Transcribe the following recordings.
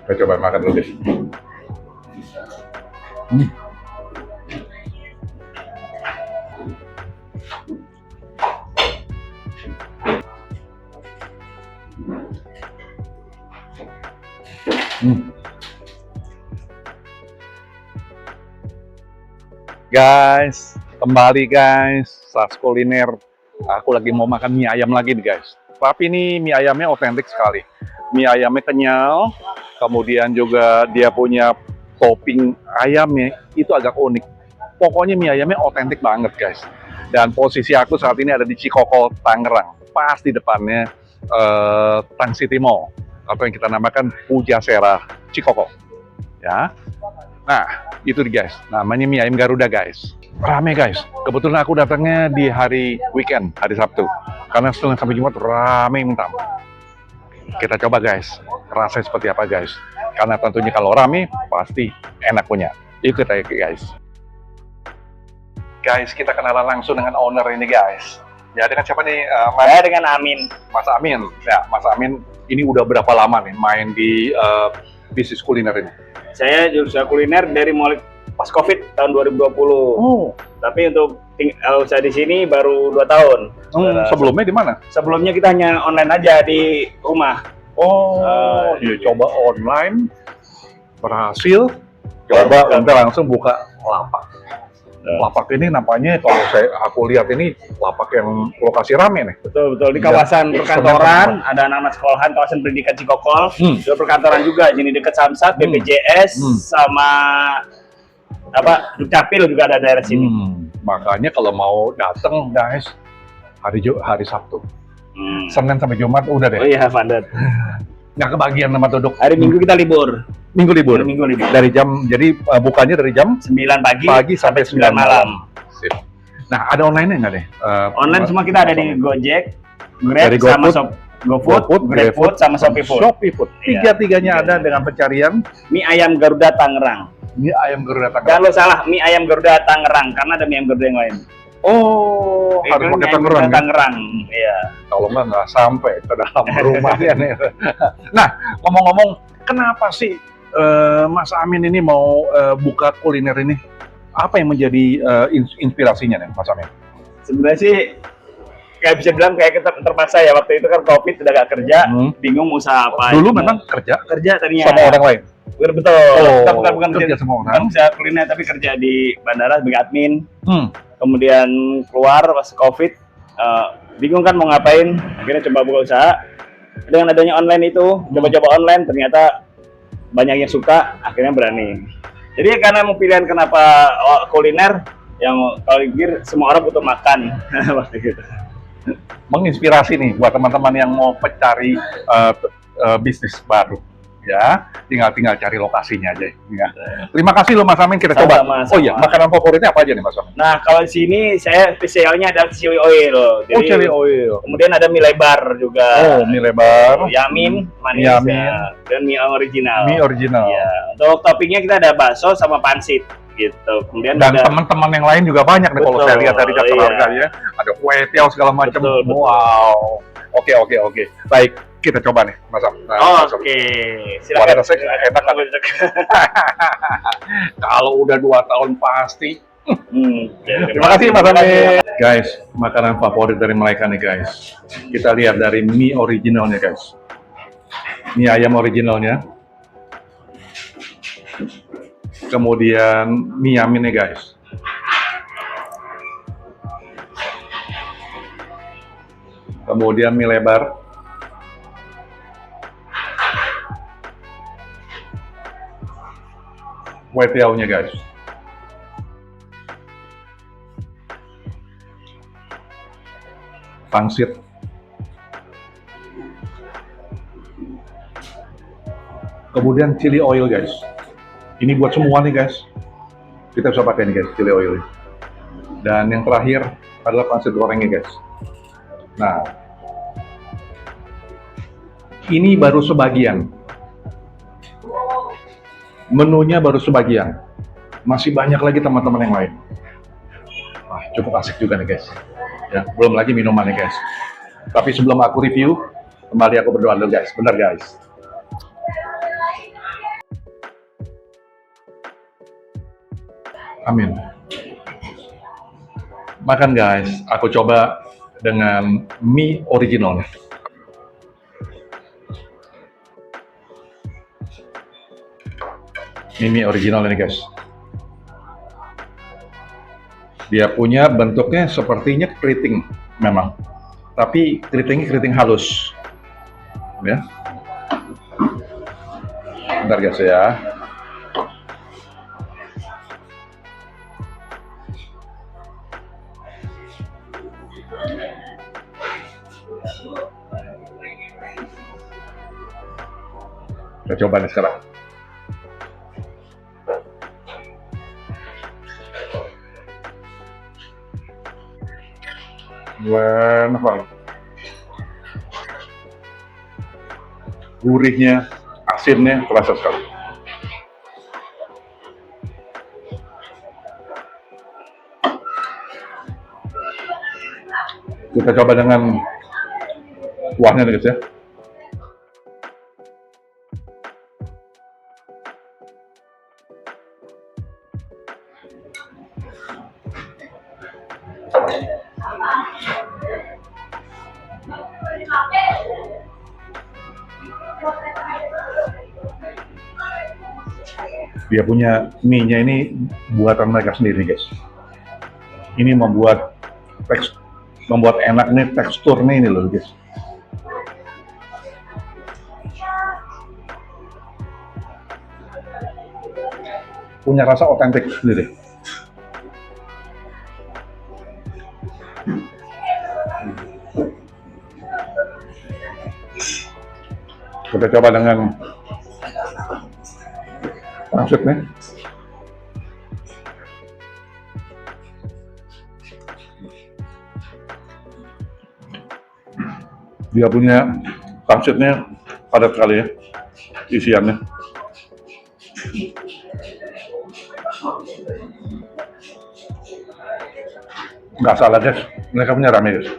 Kita coba makan dulu deh. Hmm. Guys, kembali guys, Sas Kuliner. Aku lagi mau makan mie ayam lagi nih guys. Tapi ini mie ayamnya otentik sekali. Mie ayamnya kenyal, kemudian juga dia punya topping ayamnya itu agak unik. Pokoknya mie ayamnya otentik banget guys. Dan posisi aku saat ini ada di Cikokol, Tangerang. Pas di depannya Tang City Mall atau yang kita namakan Pujasera Cikokol. Ya. Nah, itu guys, namanya mie ayam Garuda guys. Rame guys, kebetulan aku datangnya di hari weekend, hari Sabtu. Karena Senin sampai Jumat rame minta. Kita coba guys, rasanya seperti apa guys. Karena tentunya kalau rame, pasti enak punya. Ikut aja guys. Guys, kita kenalan langsung dengan owner ini guys. Ya, dengan siapa nih? Saya dengan Amin. Mas Amin. Ya, Mas Amin ini udah berapa lama nih main di bisnis kuliner ini? Saya jurusan kuliner dari mulai pas COVID tahun 2020. Oh. Tapi untuk tinggal saya di sini baru 2 tahun. Sebelumnya di mana? Sebelumnya kita hanya online aja di rumah. Oh, ya coba online, berhasil, coba nanti langsung buka lapak. Lapak ini nampaknya kalau aku lihat ini lapak yang lokasi rame nih. Betul di kawasan perkantoran, ada anak-anak sekolahan kawasan pendidikan Cikokol, juga perkantoran juga, jadi dekat Samsat, BPJS, sama apa Dukcapil juga ada daerah sini. Makanya kalau mau datang guys, hari Sabtu, Senin sampai Jumat udah deh. Oh iya, padat. Nggak kebagian tempat duduk. Hari Minggu kita libur. Minggu libur. Dari jam, jadi bukanya dari jam 9 pagi sampai 9 malam. Sip. Nah, ada online-nya nggak deh? Online semua kita ada di Gojek, Grab, dari sama GoFood, GrabFood, sama Shopee Food. Tiga-tiganya ada dengan pencarian mie ayam Garuda Tangerang. Mie ayam Garuda Tangerang. Jangan lo salah, mie ayam Garuda Tangerang karena ada mie ayam Garuda yang lain. Oh, harus pakai Tangerang. Tangerang, iya. Kalau nggak sampai ke dalam rumahnya nih. Nah, ngomong-ngomong, kenapa sih Mas Amin ini mau buka kuliner ini? Apa yang menjadi inspirasinya nih, Mas Amin? Sebenarnya sih kayak bisa bilang kayak kita terpaksa ya, waktu itu kan COVID udah gak kerja, bingung usaha apa. Dulu memang kerja tadinya sama orang lain. Betul. Oh, kita bukan kerja sama orang. Usaha kuliner tapi kerja di bandara sebagai admin. Kemudian keluar pas COVID, bingung kan mau ngapain, akhirnya coba buka usaha. Dengan adanya online itu, coba-coba online ternyata banyak yang suka, akhirnya berani. Jadi karena mau pilihan kenapa kuliner, yang kalau pikir semua orang butuh makan, pasti gitu. Menginspirasi nih buat teman-teman yang mau mencari bisnis baru. Ya, tinggal cari lokasinya aja. Ya. Terima kasih loh Mas Amin, kita coba. Oh iya, makanan favoritnya apa aja nih Mas Amin? Nah, kalau di sini saya spesialnya ada chili oil. Jadi, chili oil. Kemudian ada mie lebar juga. Oh, mie lebar. Yamin, manis. Yamin. Ya. Dan mie original. Mie original. Ya. Untuk toppingnya kita ada bakso sama pansit gitu. Kemudian dan ada teman-teman yang lain juga banyak nih kalau saya lihat dari daftar harganya. Ada kue tiaw segala macam. Wow. Oke. Baik, kita coba nih, Mas Am. Oke. Silakan. Rasanya enak kan? Kalau udah 2 tahun pasti. Terima kasih Mas Amin. Guys, makanan favorit dari mereka nih guys. Kita lihat dari mie originalnya guys. Mie ayam originalnya. Kemudian mie yaminnya guys. Kemudian mie lebar. Kue tiaw-nya guys. Pangsit. Kemudian chili oil guys. Ini buat semua nih guys. Kita bisa pakai nih guys, chili oil. Dan yang terakhir adalah pangsit gorengnya guys. Nah, ini baru sebagian. Menunya baru sebagian. Masih banyak lagi teman-teman yang lain. Wah, cukup asik juga nih guys. Ya, belum lagi minumannya guys. Tapi sebelum aku review, kembali aku berdoa dulu guys. Benar guys. Amin. Makan guys, aku coba dengan mie originalnya. Ini mie original ini guys. Dia punya bentuknya sepertinya keriting memang, tapi keritingnya keriting halus. Ya. Bentar guys ya. Kita coba nih sekarang. Enak banget. Gurihnya, asinnya terasa sekali. Kita coba dengan kuahnya nih guys ya. Dia punya mie-nya ini buatan mereka sendiri guys. Ini membuat enak nih teksturnya ini loh guys. Punya rasa otentik sendiri. Kita coba dengan pangsitnya. Dia punya pangsitnya padat sekali ya isiannya. Nggak salah guys, mereka punya rame guys.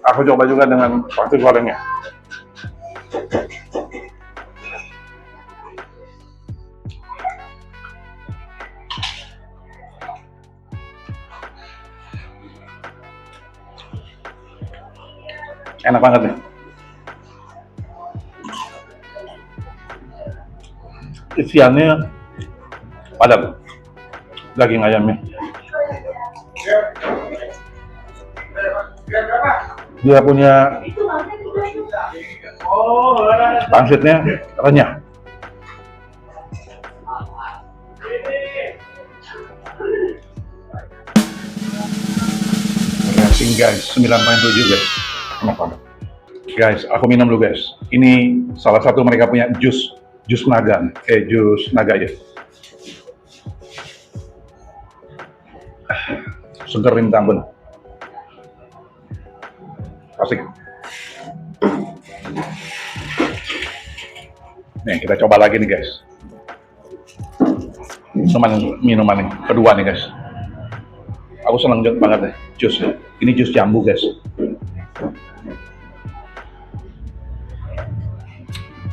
Aku coba juga dengan pangsit gorengnya. Enak banget nih. Isiannya padat, daging ayamnya. Dia punya pangsitnya renyah. Rating guys, 9.7 guys. Enak banget. Guys, aku minum dulu guys. Ini salah satu mereka punya jus naga, jus naga ya. Seger minta ampun. Asik. Nih, kita coba lagi nih guys. Minuman yang kedua nih guys. Aku senang banget nih, jus. Ini jus jambu guys.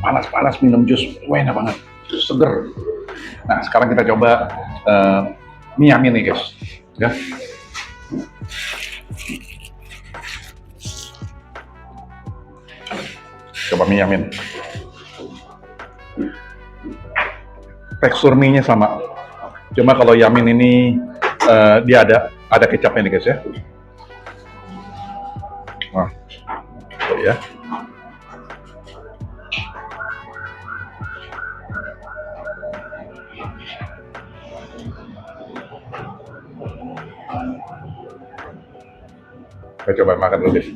Panas-panas minum jus, wah enak banget, seger. Nah, sekarang kita coba mie yamin nih guys. Ya. Coba mie yamin. Tekstur mie-nya sama. Cuma kalau yamin ini dia ada kecapnya nih guys ya. Nah, tuh ya. Kita coba makan dulu guys.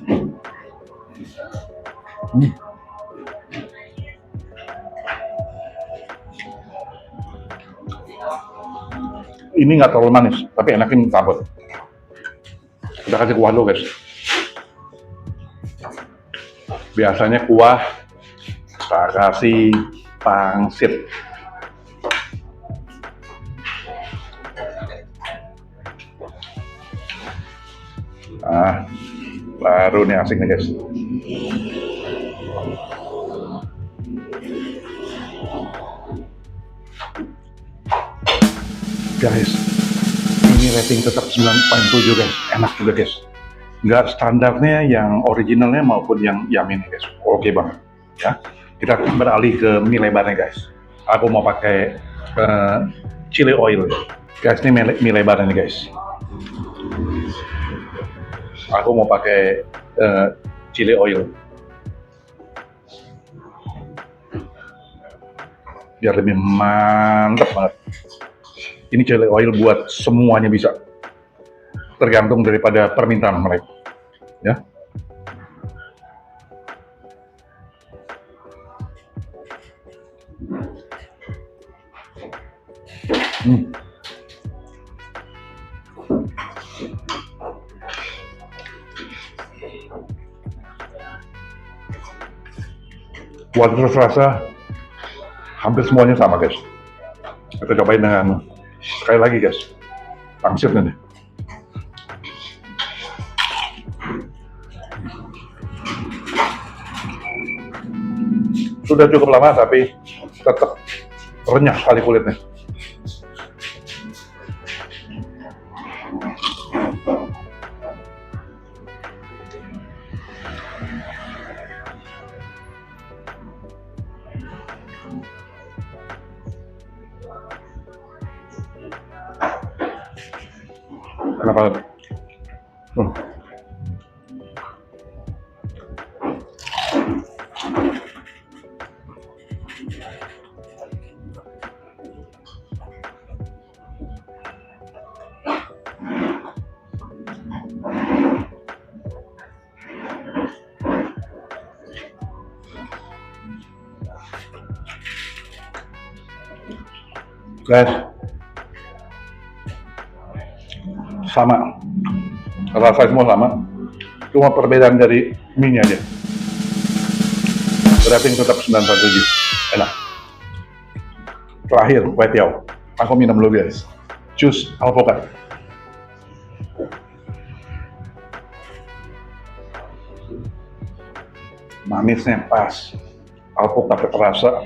Ini nggak terlalu manis, tapi enakin sabut. Kita kasih kuah dulu guys. Biasanya kuah kita kasih pangsit. Nah, baru nih asik nih guys. Guys, ini rating tetap 9,7 guys, enak juga guys. Nggak standarnya yang originalnya maupun yang Yamin guys. Oke banget ya. Kita beralih ke mie lebarnya guys. Aku mau pakai chili oil guys. Ini mie lebarnya guys. Aku mau pakai chili oil biar lebih mantap banget. Ini chili oil buat semuanya bisa, tergantung daripada permintaan mereka ya. Kualitas rasa hampir semuanya sama guys. Kita cobain dengan sekali lagi guys, pangsitnya nih. Sudah cukup lama tapi tetap renyah sekali kulitnya. Kenapa? Guys, sama, rasa semua sama, cuma perbedaan dari mie-nya aja. Rating tetap 9,7, enak. Terakhir, kue tiaw. Aku minum dulu guys, jus alpukat. Manisnya pas, alpukat terasa.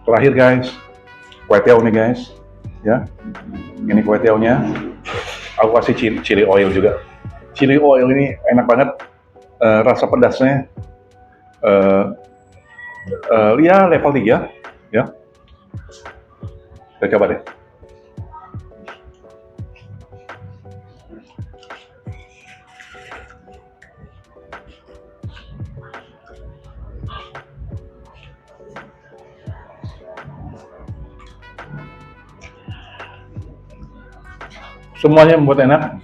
Terakhir guys, kue tiaw nih guys, ya. Ini kue tiawnya. Aku kasih chili oil juga. Chili oil ini enak banget, rasa pedasnya. Ya level 3, ya. Kita coba deh. Semuanya membuat enak,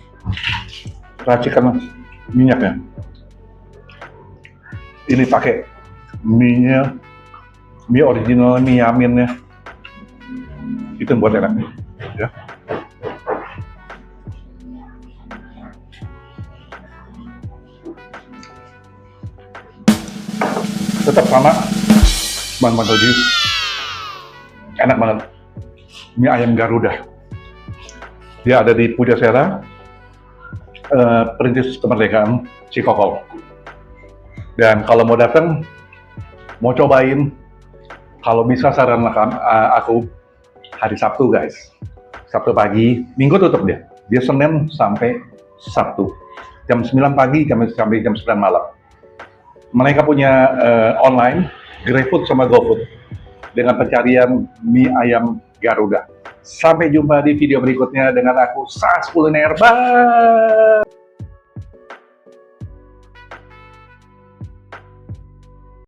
racikan minyaknya. Ini pakai mie-nya, mie original, mie Yaminnya, itu yang buat enak, ya. Tetap sama, 9,7, enak banget. Mie ayam Garuda. Dia ada di Pujasera, Perintis Kemerdekaan Cikokol. Dan kalau mau datang, mau cobain, kalau bisa saran aku hari Sabtu guys. Sabtu pagi, Minggu tutup dia. Dia Senin sampai Sabtu. Jam 9 pagi sampai jam 9 malam. Mereka punya online, GrabFood sama GoFood. Dengan pencarian mie ayam Garuda. Sampai jumpa di video berikutnya dengan aku, Sas Kuliner. Bye!